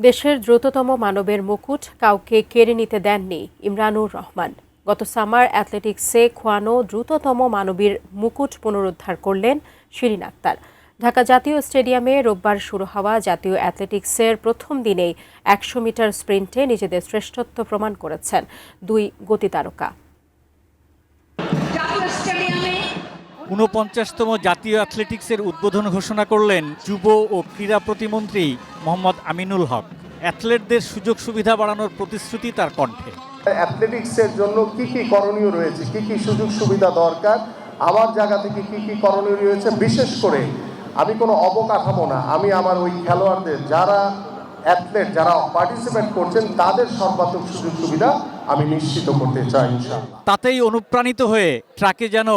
দেশের দ্রুততম মানবের মুকুট কাউকে কেড়ে নিতে দেননি ইমরানুর রহমান। গত সামার অ্যাথলেটিক্সে খোয়ানো দ্রুততম মানবীর মুকুট পুনরুদ্ধার করলেন শিরিন আক্তার। ঢাকা জাতীয় স্টেডিয়ামে রোববার শুরু হওয়া জাতীয় অ্যাথলেটিক্সের প্রথম দিনেই ১০০ মিটার স্প্রিন্টে নিজেদের শ্রেষ্ঠত্ব প্রমাণ করেছেন দুই গতিতারকা। ৪৯তম জাতীয় অ্যাথলেটিক্সের উদ্বোধন ঘোষণা করলেন যুব ও ক্রীড়া প্রতিমন্ত্রী মোহাম্মদ আমিনুল হক। অ্যাথলেটদের সুযোগ সুবিধা বাড়ানোর প্রতিশ্রুতি তার কণ্ঠে। অ্যাথলেটিক্সের জন্য কি কি করণীয় রয়েছে, কি কি সুযোগ সুবিধা দরকার, আমার জায়গা থেকে কি কি করণীয় রয়েছে, বিশেষ করে আমি কোনো অবকাঠামো না, আমি আমার ওই খেলোয়াড়দের যারা অ্যাথলেট যারা পার্টিসিপেট করছেন তাদের সর্বাত্মক সুযোগ সুবিধা আমি নিশ্চিত করতে চাই ইনশাআল্লাহ। তাতেই অনুপ্রাণিত হয়ে ট্রাকে যেন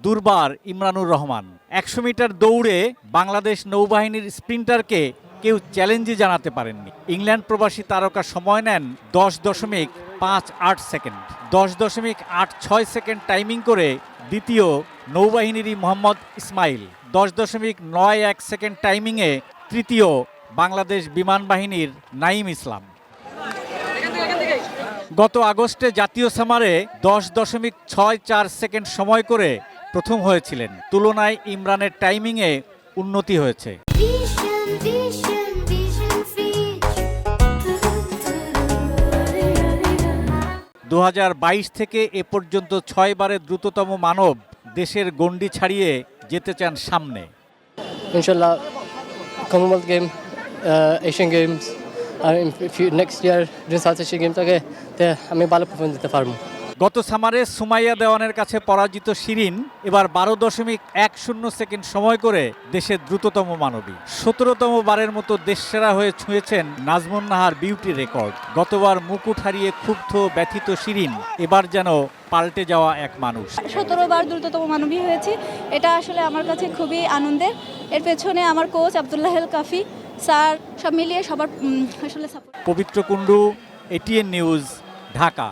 দুর্বার ইমরানুর রহমান। ১০০ মিটার দৌড়ে বাংলাদেশ নৌবাহিনীর স্প্রিন্টারকে কেউ চ্যালেঞ্জই জানাতে পারেননি। ইংল্যান্ড প্রবাসী তারকা সময় নেন 10.58 সেকেন্ড। 10.86 সেকেন্ড টাইমিং করে দ্বিতীয় নৌবাহিনীরই মোহাম্মদ ইসমাইল। 10.91 সেকেন্ড টাইমিংয়ে তৃতীয় বাংলাদেশ বিমান বাহিনীর নাঈম ইসলাম। গত আগস্টে জাতীয় সামারে 10.64 সেকেন্ড সময় করে প্রথম হয়েছিলেন। তুলনায় ইমরানের টাইমিংয়ে উন্নতি হয়েছে। 2022 থেকে এ পর্যন্ত 6 বারের দ্রুততম মানব দেশের গণ্ডি ছাড়িয়ে যেতে চান সামনে। ইনশাল্লাহ কমনওয়েলথ গেম, এশিয়ান গেমস আর নেক্সট ইয়ার যদি সাউথ এশিয়ান গেম থাকে আমি ভালো পারফরমেন্স দিতে পারবো। গত সামারে সুমাইয়া দেওয়ানের কাছে পরাজিত শিরিন এবার 12.10 সেকেন্ড সময় করে দেশের দ্রুততম মানবী। 17তম বারের মতো দেশসেরা হয়ে ছুঁয়েছেন নাজমুন নাহার বিউটি রেকর্ড। গতবার মুকুট হারিয়ে ক্ষুব্ধ ব্যথিত শিরিন এবার যেন পাল্টে যাওয়া এক মানুষ। 17 বার দ্রুততম মানবী হয়েছি, এটা আসলে আমার কাছে খুবই আনন্দের। এর পেছনে আমার কোচ আব্দুল্লাহ হেল কাফি স্যার সব মিলিয়ে সবার আসলে সাপোর্ট। পবিত্র কুণ্ডু, এটিএন নিউজ, ঢাকা।